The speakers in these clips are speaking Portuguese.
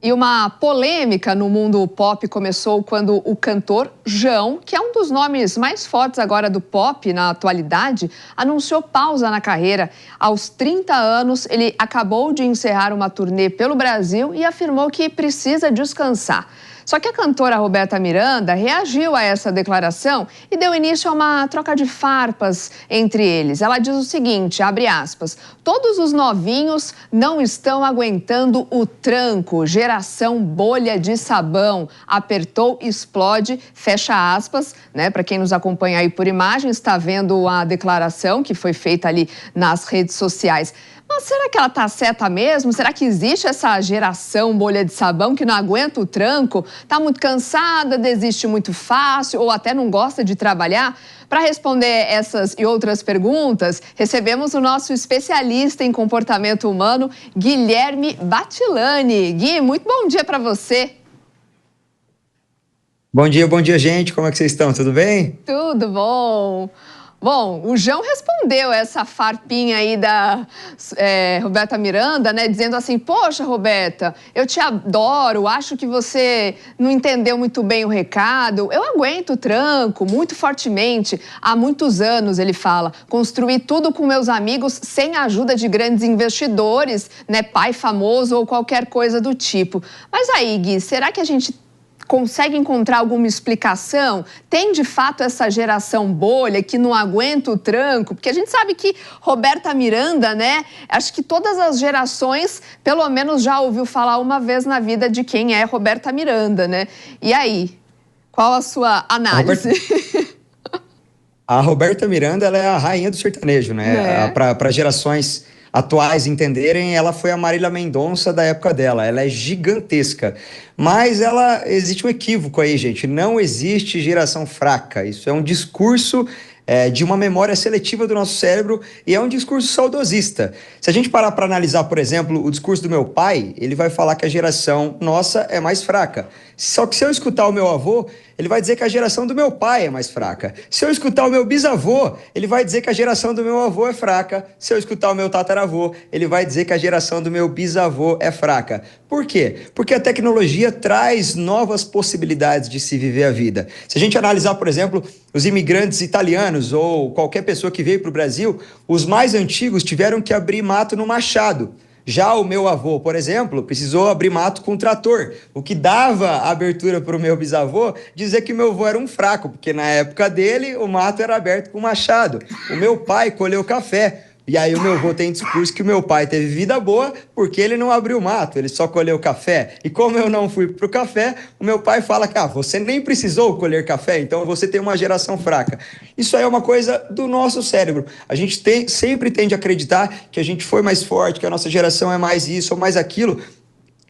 E uma polêmica no mundo pop começou quando o cantor Jão, que é um dos nomes mais fortes agora do pop na atualidade, anunciou pausa na carreira. Aos 30 anos, ele acabou de encerrar uma turnê pelo Brasil e afirmou que precisa descansar. Só que a cantora Roberta Miranda reagiu a essa declaração e deu início a uma troca de farpas entre eles. Ela diz o seguinte, abre aspas, todos os novinhos não estão aguentando o tranco, geração bolha de sabão, apertou, explode, fecha aspas, né? Para quem nos acompanha aí por imagens, está vendo a declaração que foi feita ali nas redes sociais. Mas será que ela está certa mesmo? Será que existe essa geração bolha de sabão que não aguenta o tranco? Está muito cansada, desiste muito fácil ou até não gosta de trabalhar? Para responder essas e outras perguntas, recebemos o nosso especialista em comportamento humano, Guilherme Batilani. Gui, muito bom dia para você. Bom dia, gente. Como é que vocês estão? Tudo bem? Tudo bom. Bom, o Jão respondeu essa farpinha aí da Roberta Miranda, né? Dizendo assim, poxa, Roberta, eu te adoro, acho que você não entendeu muito bem o recado. Eu aguento o tranco muito fortemente. Há muitos anos, ele fala, construí tudo com meus amigos sem a ajuda de grandes investidores, né? Pai famoso ou qualquer coisa do tipo. Mas aí, Gui, será que a gente consegue encontrar alguma explicação? Tem de fato essa geração bolha que não aguenta o tranco? Porque a gente sabe que Roberta Miranda, né? Acho que todas as gerações, pelo menos já ouviu falar uma vez na vida de quem é Roberta Miranda, né? E aí, qual a sua análise? A Roberta Miranda, ela é a rainha do sertanejo, né? Para gerações atuais entenderem, ela foi a Marília Mendonça da época dela. Ela é gigantesca. Mas existe um equívoco aí, gente. Não existe geração fraca. Isso é um discurso de uma memória seletiva do nosso cérebro e é um discurso saudosista. Se a gente parar para analisar, por exemplo, o discurso do meu pai, ele vai falar que a geração nossa é mais fraca. Só que se eu escutar o meu avô, ele vai dizer que a geração do meu pai é mais fraca. Se eu escutar o meu bisavô, ele vai dizer que a geração do meu avô é fraca. Se eu escutar o meu tataravô, ele vai dizer que a geração do meu bisavô é fraca. Por quê? Porque a tecnologia traz novas possibilidades de se viver a vida. Se a gente analisar, por exemplo, os imigrantes italianos ou qualquer pessoa que veio para o Brasil, os mais antigos tiveram que abrir mato no machado. Já o meu avô, por exemplo, precisou abrir mato com trator, o que dava abertura para o meu bisavô dizer que meu avô era um fraco, porque na época dele o mato era aberto com machado. O meu pai colheu café. E aí o meu avô tem discurso que o meu pai teve vida boa porque ele não abriu mato, ele só colheu café. E como eu não fui pro café, o meu pai fala que você nem precisou colher café, então você tem uma geração fraca. Isso aí é uma coisa do nosso cérebro. A gente sempre tende a acreditar que a gente foi mais forte, que a nossa geração é mais isso ou mais aquilo.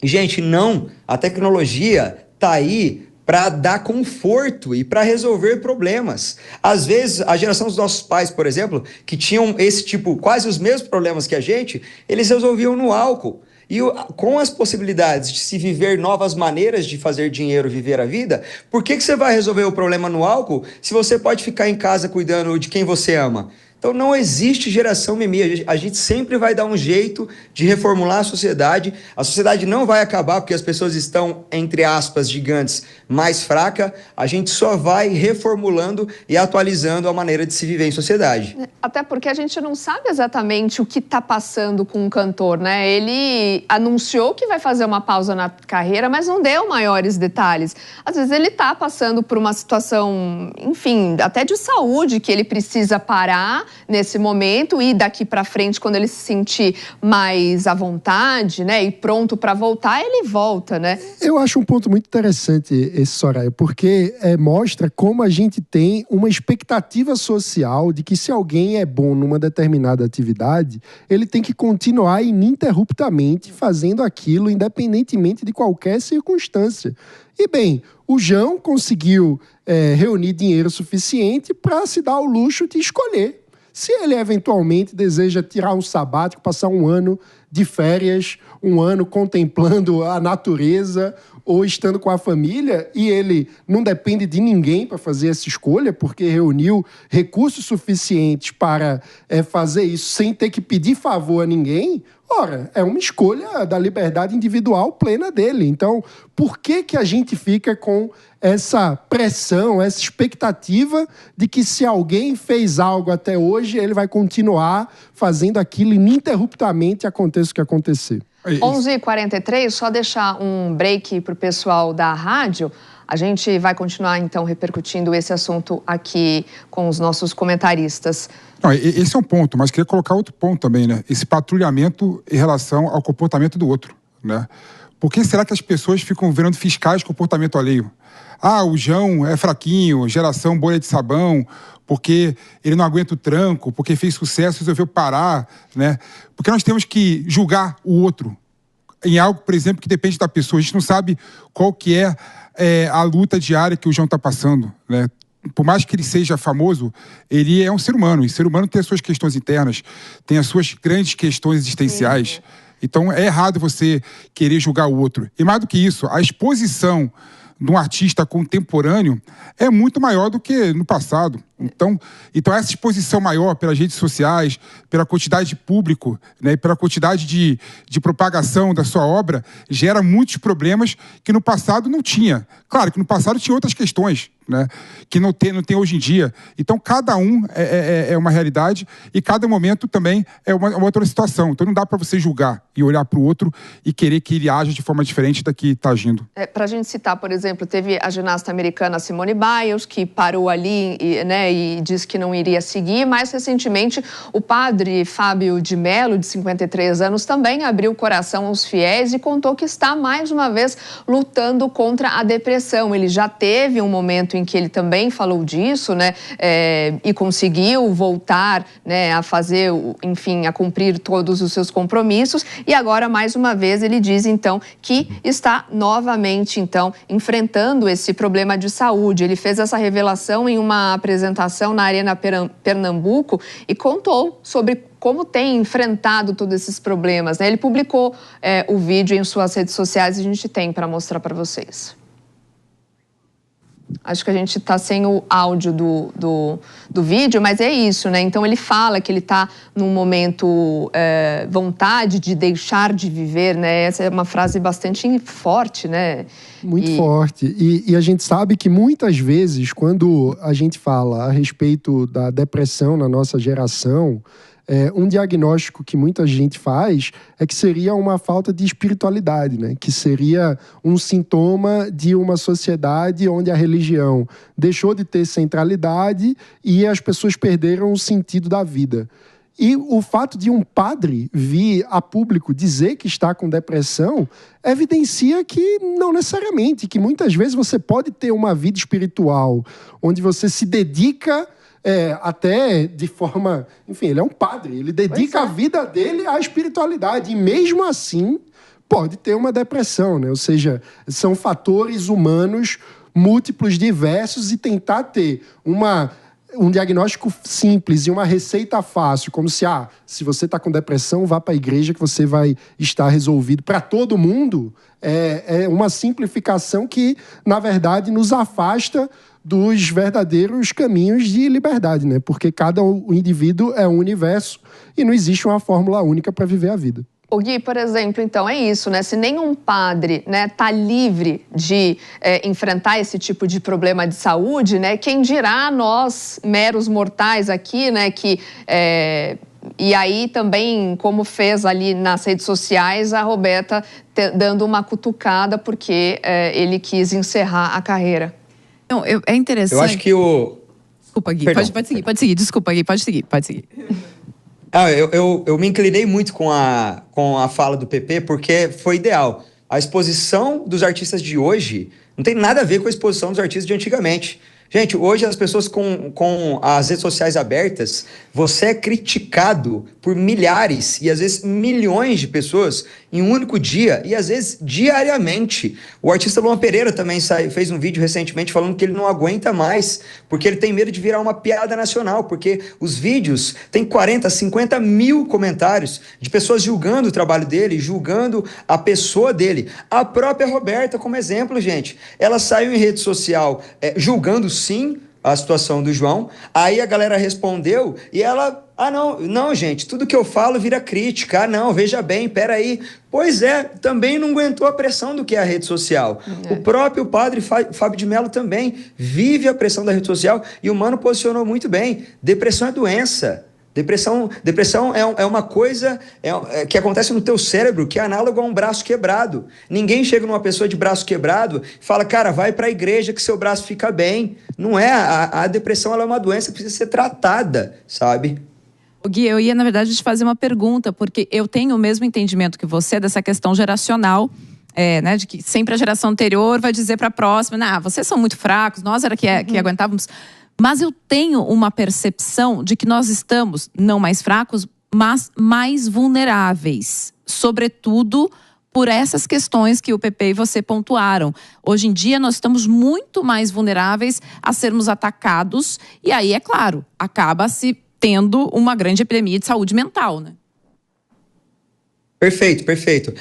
E, gente, não. A tecnologia tá aí para dar conforto e para resolver problemas. Às vezes, a geração dos nossos pais, por exemplo, que tinham esse tipo, quase os mesmos problemas que a gente, eles resolviam no álcool. E com as possibilidades de se viver novas maneiras de fazer dinheiro, viver a vida, por que você vai resolver o problema no álcool se você pode ficar em casa cuidando de quem você ama? Então não existe geração mimimi, a gente sempre vai dar um jeito de reformular a sociedade não vai acabar porque as pessoas estão, entre aspas, gigantes, mais fraca, a gente só vai reformulando e atualizando a maneira de se viver em sociedade. Até porque a gente não sabe exatamente o que está passando com o cantor, né? Ele anunciou que vai fazer uma pausa na carreira, mas não deu maiores detalhes. Às vezes ele está passando por uma situação, enfim, até de saúde, que ele precisa parar nesse momento e daqui para frente, quando ele se sentir mais à vontade, né, e pronto para voltar, ele volta, né? Eu acho um ponto muito interessante esse, Soraya, porque mostra como a gente tem uma expectativa social de que se alguém é bom numa determinada atividade, ele tem que continuar ininterruptamente fazendo aquilo, independentemente de qualquer circunstância. E bem, o Jão conseguiu reunir dinheiro suficiente para se dar o luxo de escolher. Se ele eventualmente deseja tirar um sabático, passar um ano de férias, um ano contemplando a natureza, ou estando com a família, e ele não depende de ninguém para fazer essa escolha, porque reuniu recursos suficientes para fazer isso sem ter que pedir favor a ninguém. Ora, é uma escolha da liberdade individual plena dele. Então, por que a gente fica com essa pressão, essa expectativa de que se alguém fez algo até hoje, ele vai continuar fazendo aquilo ininterruptamente, aconteça o que acontecer? 11h43, só deixar um break para o pessoal da rádio. A gente vai continuar, então, repercutindo esse assunto aqui com os nossos comentaristas. Não, esse é um ponto, mas queria colocar outro ponto também, né? Esse patrulhamento em relação ao comportamento do outro, né? Por que será que as pessoas ficam virando fiscais de comportamento alheio? Ah, o João é fraquinho, geração bolha de sabão, porque ele não aguenta o tranco, porque fez sucesso, resolveu parar, né? Porque nós temos que julgar o outro em algo, por exemplo, que depende da pessoa. A gente não sabe qual que é a luta diária que o João está passando, né? Por mais que ele seja famoso, ele é um ser humano. E ser humano tem as suas questões internas, tem as suas grandes questões existenciais. Então, é errado você querer julgar o outro. E mais do que isso, a exposição de um artista contemporâneo é muito maior do que no passado. Então essa exposição maior pelas redes sociais, pela quantidade de público, né, pela quantidade de propagação da sua obra, gera muitos problemas que no passado não tinha. Claro que no passado tinha outras questões, né, que não tem hoje em dia. Então, cada um é uma realidade e cada momento também é uma outra situação. Então, não dá para você julgar e olhar para o outro e querer que ele haja de forma diferente da que está agindo. Para a gente citar, por exemplo, teve a ginasta americana Simone Biles, que parou ali, né, e disse que não iria seguir. Mais recentemente, o padre Fábio de Mello, de 53 anos, também abriu o coração aos fiéis e contou que está, mais uma vez, lutando contra a depressão. Ele já teve um momento em que ele também falou disso, né, e conseguiu voltar, né, a fazer, enfim, a cumprir todos os seus compromissos. E agora, mais uma vez, ele diz, então, que está novamente, então, enfrentando esse problema de saúde. Ele fez essa revelação em uma apresentação na Arena Pernambuco e contou sobre como tem enfrentado todos esses problemas, né? Ele publicou o vídeo em suas redes sociais e a gente tem para mostrar para vocês. Acho que a gente está sem o áudio do vídeo, mas é isso, né? Então, ele fala que ele está num momento vontade de deixar de viver, né? Essa é uma frase bastante forte, né? Muito forte. E a gente sabe que muitas vezes, quando a gente fala a respeito da depressão na nossa geração, um diagnóstico que muita gente faz é que seria uma falta de espiritualidade, né? Que seria um sintoma de uma sociedade onde a religião deixou de ter centralidade e as pessoas perderam o sentido da vida. E o fato de um padre vir a público dizer que está com depressão evidencia que não necessariamente, que muitas vezes você pode ter uma vida espiritual onde você se dedica até de forma... Enfim, ele é um padre, ele dedica a vida dele à espiritualidade. E mesmo assim, pode ter uma depressão, né? Ou seja, são fatores humanos múltiplos, diversos, e tentar ter um diagnóstico simples e uma receita fácil, como se você está com depressão, vá para a igreja que você vai estar resolvido. Para todo mundo, é uma simplificação que, na verdade, nos afasta dos verdadeiros caminhos de liberdade, né? Porque cada indivíduo é um universo e não existe uma fórmula única para viver a vida. O Gui, por exemplo, então é isso, né? Se nenhum padre, né, tá livre de enfrentar esse tipo de problema de saúde, né? Quem dirá nós, meros mortais aqui, né? E aí também, como fez ali nas redes sociais, a Roberta dando uma cutucada porque ele quis encerrar a carreira. Não, é interessante. Eu acho que Desculpa, Gui. Pode seguir. Desculpa, Gui. Pode seguir. Eu me inclinei muito com a fala do PP porque foi ideal. A exposição dos artistas de hoje não tem nada a ver com a exposição dos artistas de antigamente. Gente, hoje as pessoas com as redes sociais abertas, você é criticado por milhares e às vezes milhões de pessoas em um único dia e às vezes diariamente. O artista Luan Pereira também fez um vídeo recentemente falando que ele não aguenta mais, porque ele tem medo de virar uma piada nacional, porque os vídeos têm 40, 50 mil comentários de pessoas julgando o trabalho dele, julgando a pessoa dele. A própria Roberta, como exemplo, gente, ela saiu em rede social julgando sim a situação do João, aí a galera respondeu e ela, não, gente, tudo que eu falo vira crítica, não, veja bem, peraí. Pois é, também não aguentou a pressão do que é a rede social. O próprio padre Fábio de Mello também vive a pressão da rede social e o Mano posicionou muito bem, depressão é doença. Depressão é uma coisa que acontece no teu cérebro, que é análogo a um braço quebrado. Ninguém chega numa pessoa de braço quebrado e fala, cara, vai para a igreja que seu braço fica bem. Não é. A depressão ela é uma doença que precisa ser tratada, sabe? Gui, eu ia, na verdade, te fazer uma pergunta, porque eu tenho o mesmo entendimento que você dessa questão geracional, né, de que sempre a geração anterior vai dizer para a próxima, vocês são muito fracos, nós era que aguentávamos. Mas eu tenho uma percepção de que nós estamos, não mais fracos, mas mais vulneráveis. Sobretudo por essas questões que o Pepe e você pontuaram. Hoje em dia nós estamos muito mais vulneráveis a sermos atacados. E aí, é claro, acaba-se tendo uma grande epidemia de saúde mental, né? Perfeito.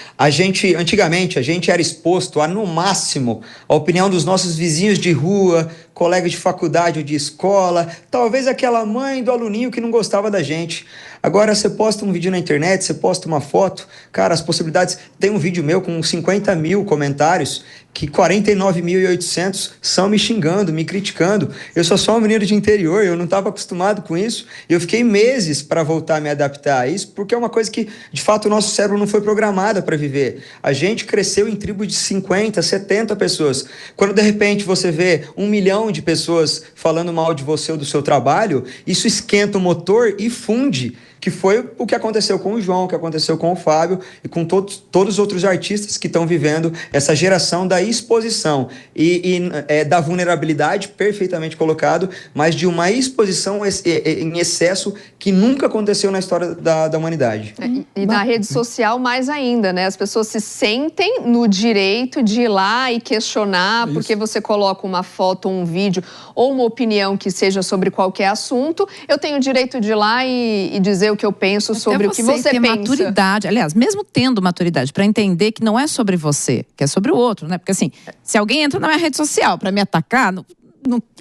Antigamente, a gente era exposto a, no máximo, a opinião dos nossos vizinhos de rua, colegas de faculdade ou de escola, talvez aquela mãe do aluninho que não gostava da gente. Agora, você posta um vídeo na internet, você posta uma foto, cara, as possibilidades... Tem um vídeo meu com 50 mil comentários, que 49.800 são me xingando, me criticando. Eu sou só um menino de interior, eu não estava acostumado com isso. Eu fiquei meses para voltar a me adaptar a isso, porque é uma coisa que, de fato, o nosso cérebro não foi programado para viver. A gente cresceu em tribo de 50, 70 pessoas. Quando, de repente, você vê 1 milhão de pessoas falando mal de você ou do seu trabalho, isso esquenta o motor e funde, que foi o que aconteceu com o João, o que aconteceu com o Fábio e com todos os outros artistas que estão vivendo essa geração da exposição e da vulnerabilidade, perfeitamente colocado, mas de uma exposição em excesso que nunca aconteceu na história da humanidade. E na rede social mais ainda, né? As pessoas se sentem no direito de ir lá e questionar, porque você coloca uma foto, um vídeo ou uma opinião que seja sobre qualquer assunto, eu tenho o direito de ir lá e dizer o que eu penso sobre o que você pensa. Maturidade, aliás, mesmo tendo maturidade, para entender que não é sobre você, que é sobre o outro, né? Porque assim, se alguém entra na minha rede social para me atacar,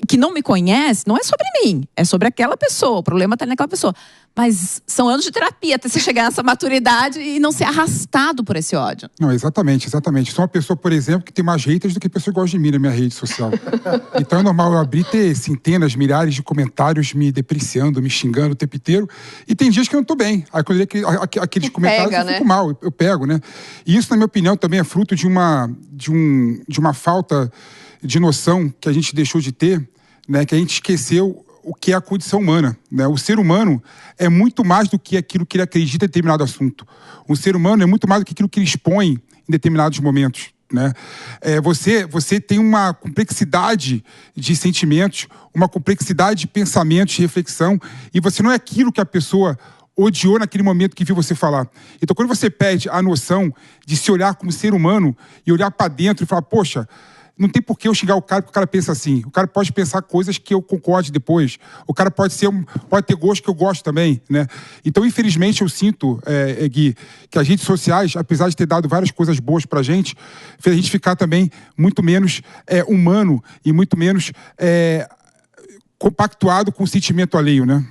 que não me conhece, não é sobre mim, é sobre aquela pessoa, o problema está naquela pessoa. Mas são anos de terapia até você chegar nessa maturidade e não ser arrastado por esse ódio. Não, exatamente. Sou uma pessoa, por exemplo, que tem mais haters do que pessoa que gosta de mim na minha rede social. Então é normal eu abrir e ter centenas, milhares de comentários me depreciando, me xingando o tempo inteiro. E tem dias que eu não tô bem. Aí quando eu leio aqueles comentários, eu fico mal, eu pego, né? E isso, na minha opinião, também é fruto de uma falta de noção que a gente deixou de ter, né? Que a gente esqueceu o que é a condição humana, né? O ser humano é muito mais do que aquilo que ele acredita em determinado assunto. O ser humano é muito mais do que aquilo que ele expõe em determinados momentos, né? Você tem uma complexidade de sentimentos, uma complexidade de pensamentos, de reflexão, e você não é aquilo que a pessoa odiou naquele momento que viu você falar. Então, quando você perde a noção de se olhar como ser humano e olhar para dentro e falar, poxa, não tem por que eu xingar o cara porque o cara pensa assim. O cara pode pensar coisas que eu concorde depois. O cara pode ter gosto que eu gosto também, né? Então, infelizmente, eu sinto, Gui, que as redes sociais, apesar de ter dado várias coisas boas pra gente, fez a gente ficar também muito menos humano e muito menos compactuado com o sentimento alheio, né?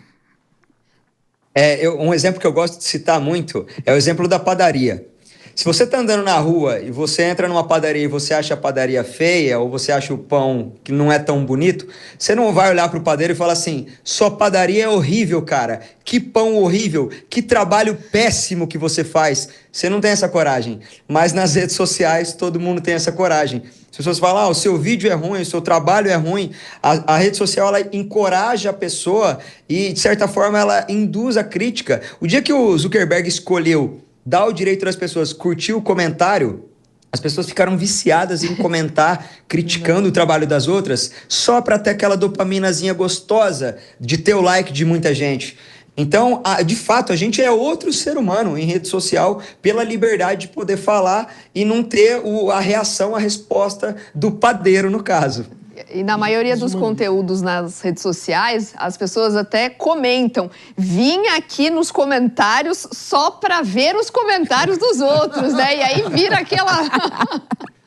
Um exemplo que eu gosto de citar muito é o exemplo da padaria. Se você está andando na rua e você entra numa padaria e você acha a padaria feia ou você acha o pão que não é tão bonito, você não vai olhar para o padeiro e falar assim, sua padaria é horrível, cara, que pão horrível, que trabalho péssimo que você faz. Você não tem essa coragem, mas nas redes sociais todo mundo tem essa coragem. As pessoas falam, o seu vídeo é ruim, o seu trabalho é ruim. A rede social, ela encoraja a pessoa e, de certa forma, ela induz a crítica. O dia que o Zuckerberg escolheu dar o direito das pessoas curtir o comentário, as pessoas ficaram viciadas em comentar, criticando o trabalho das outras, só para ter aquela dopaminazinha gostosa de ter o like de muita gente. Então, de fato, a gente é outro ser humano em rede social pela liberdade de poder falar e não ter a reação, a resposta do padeiro, no caso. E na maioria dos conteúdos nas redes sociais, as pessoas até comentam. Vim aqui nos comentários só para ver os comentários dos outros, né? E aí vira aquela...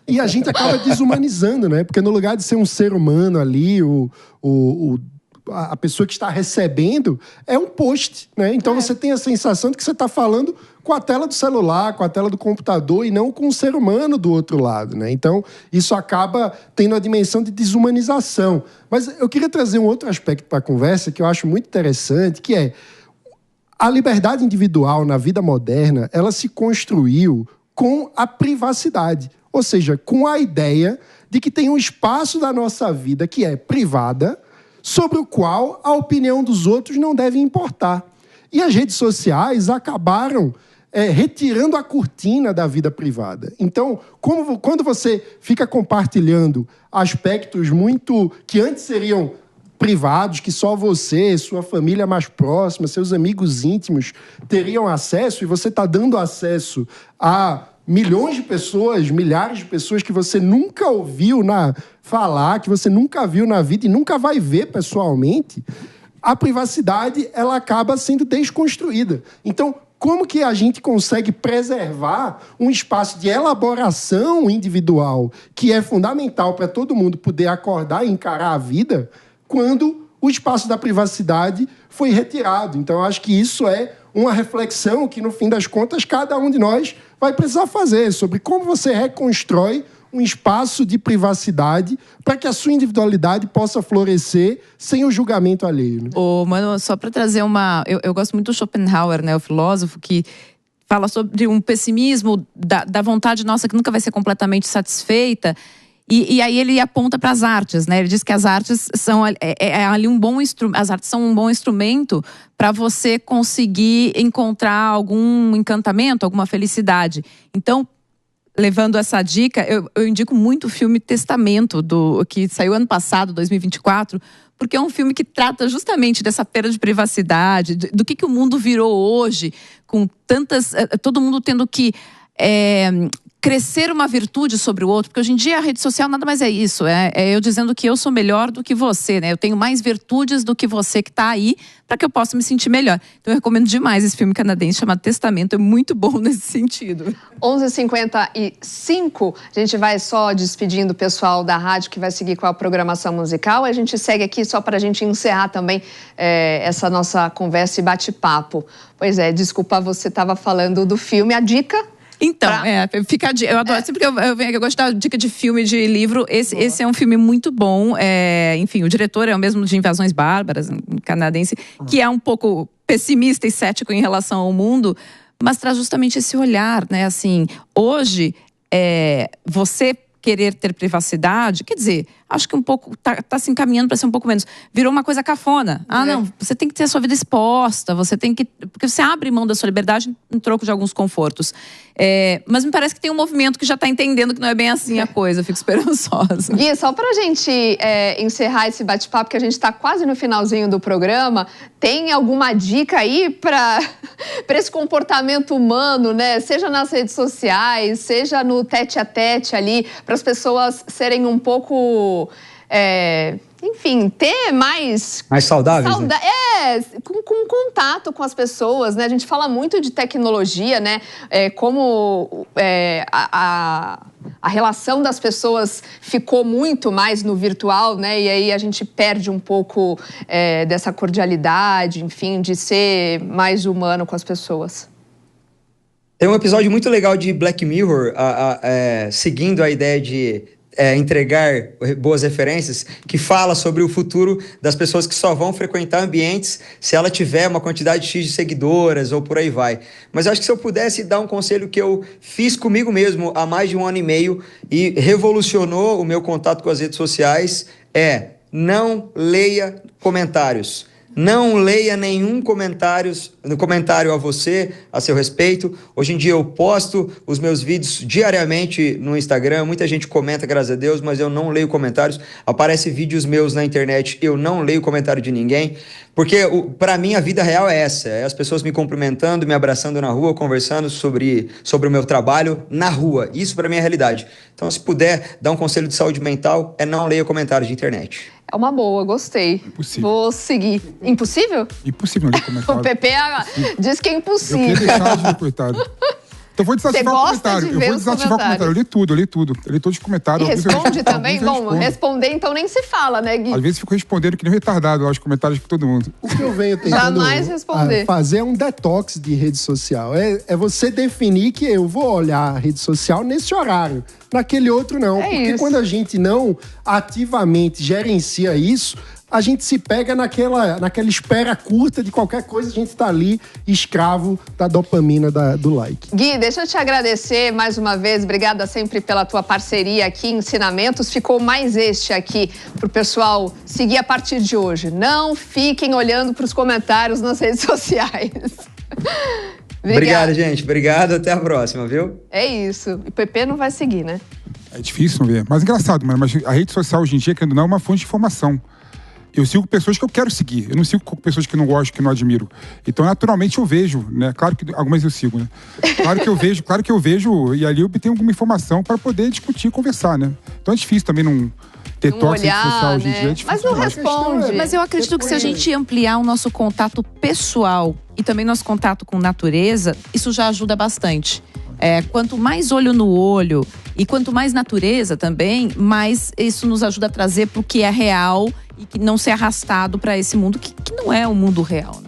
E a gente acaba desumanizando, né? Porque no lugar de ser um ser humano ali, a pessoa que está recebendo é um post, né? Então você tem a sensação de que você está falando com a tela do celular, com a tela do computador e não com o ser humano do outro lado, né? Então isso acaba tendo a dimensão de desumanização. Mas eu queria trazer um outro aspecto para a conversa que eu acho muito interessante, que é a liberdade individual na vida moderna, ela se construiu com a privacidade, ou seja, com a ideia de que tem um espaço da nossa vida que é privada, sobre o qual a opinião dos outros não deve importar. E as redes sociais acabaram retirando a cortina da vida privada. Então, quando você fica compartilhando aspectos que antes seriam privados, que só você, sua família mais próxima, seus amigos íntimos teriam acesso, e você está dando acesso a milhões de pessoas, milhares de pessoas que você nunca ouviu falar, que você nunca viu na vida e nunca vai ver pessoalmente, a privacidade ela acaba sendo desconstruída. Então, como que a gente consegue preservar um espaço de elaboração individual que é fundamental para todo mundo poder acordar e encarar a vida quando o espaço da privacidade foi retirado? Então, eu acho que isso é uma reflexão que, no fim das contas, cada um de nós vai precisar fazer sobre como você reconstrói um espaço de privacidade para que a sua individualidade possa florescer sem o julgamento alheio. Mano, só para trazer Eu gosto muito do Schopenhauer, né, o filósofo, que fala sobre um pessimismo da vontade nossa que nunca vai ser completamente satisfeita. E aí ele aponta para as artes, né? Ele diz que as artes são ali um bom instrumento. As artes são um bom instrumento para você conseguir encontrar algum encantamento, alguma felicidade. Então, levando essa dica, eu indico muito o filme Testamento, que saiu ano passado, 2024, porque é um filme que trata justamente dessa perda de privacidade, do que o mundo virou hoje, com todo mundo tendo que crescer uma virtude sobre o outro, porque hoje em dia a rede social nada mais é isso, é eu dizendo que eu sou melhor do que você, né? Eu tenho mais virtudes do que você que está aí, para que eu possa me sentir melhor. Então eu recomendo demais esse filme canadense chamado Testamento, é muito bom nesse sentido. 11h55, a gente vai só despedindo o pessoal da rádio que vai seguir com a programação musical. A gente segue aqui só para a gente encerrar também essa nossa conversa e bate-papo. Pois é, desculpa, você estava falando do filme, a dica... Então, eu adoro, sempre que eu gosto da dica de filme, de livro, esse é um filme muito bom, enfim, o diretor é o mesmo de Invasões Bárbaras, um canadense, que é um pouco pessimista e cético em relação ao mundo, mas traz justamente esse olhar, né, assim, hoje, você querer ter privacidade, quer dizer, acho que um pouco, tá se encaminhando para ser um pouco menos. Virou uma coisa cafona. Não, você tem que ter a sua vida exposta, você tem que... Porque você abre mão da sua liberdade em troco de alguns confortos. Mas me parece que tem um movimento que já está entendendo que não é bem assim a coisa, eu fico esperançosa. Gui, só para a gente encerrar esse bate-papo, que a gente está quase no finalzinho do programa, tem alguma dica aí para esse comportamento humano, né? Seja nas redes sociais, seja no tete-a-tete ali, para as pessoas serem um pouco... enfim, ter mais saudáveis, né? Com contato com as pessoas, né? A gente fala muito de tecnologia, né? Como a relação das pessoas ficou muito mais no virtual, né? E aí a gente perde um pouco dessa cordialidade, enfim, de ser mais humano com as pessoas. Tem um episódio muito legal de Black Mirror, seguindo a ideia de entregar boas referências, que fala sobre o futuro das pessoas que só vão frequentar ambientes se ela tiver uma quantidade X de seguidoras ou por aí vai. Mas eu acho que se eu pudesse dar um conselho que eu fiz comigo mesmo há mais de 1 ano e meio e revolucionou o meu contato com as redes sociais, não leia comentários. Não leia nenhum comentário a você, a seu respeito. Hoje em dia eu posto os meus vídeos diariamente no Instagram. Muita gente comenta, graças a Deus, mas eu não leio comentários. Aparecem vídeos meus na internet, eu não leio comentário de ninguém. Porque para mim a vida real é essa. É as pessoas me cumprimentando, me abraçando na rua, conversando sobre o meu trabalho na rua. Isso para mim é a realidade. Então, se puder dar um conselho de saúde mental, não leia comentários de internet. É uma boa, gostei. Impossível. Vou seguir. Impossível? Impossível não ler comentário. O PP diz que é impossível. Eu queria deixar de ler comentário. Então, eu vou desativar o comentário. Eu vou desativar o comentário. Eu li tudo. Eu li todos os comentários. E responde também? Bom, responder então nem se fala, né, Gui? Às vezes fico respondendo que nem retardado aos comentários de todo mundo. O que eu venho tentando jamais responder. Fazer é um detox de rede social. É você definir que eu vou olhar a rede social nesse horário. Naquele outro não. Porque quando a gente não ativamente gerencia isso, a gente se pega naquela espera curta de qualquer coisa, a gente tá ali escravo da dopamina do like. Gui, deixa eu te agradecer mais uma vez, obrigada sempre pela tua parceria aqui, ensinamentos. Ficou mais este aqui pro pessoal seguir a partir de hoje. Não fiquem olhando pros comentários nas redes sociais. Obrigado, gente. Obrigado, até a próxima, viu? É isso. E o PP não vai seguir, né? É difícil não ver. Mas engraçado, mas a rede social hoje em dia, querendo ou não, é uma fonte de informação. Eu sigo pessoas que eu quero seguir. Eu não sigo pessoas que não gosto, que não admiro. Então, naturalmente, eu vejo, né? Claro que algumas eu sigo, né? Claro que eu vejo, e ali eu obtenho alguma informação para poder discutir e conversar, né? Então é difícil também não ter toque social hoje em dia. É difícil. Mas não responde. Mas eu acredito que se a gente ampliar o nosso contato pessoal e também nosso contato com natureza, isso já ajuda bastante. Quanto mais olho no olho e quanto mais natureza também, mais isso nos ajuda a trazer para o que é real e que não ser arrastado para esse mundo que não é o mundo real.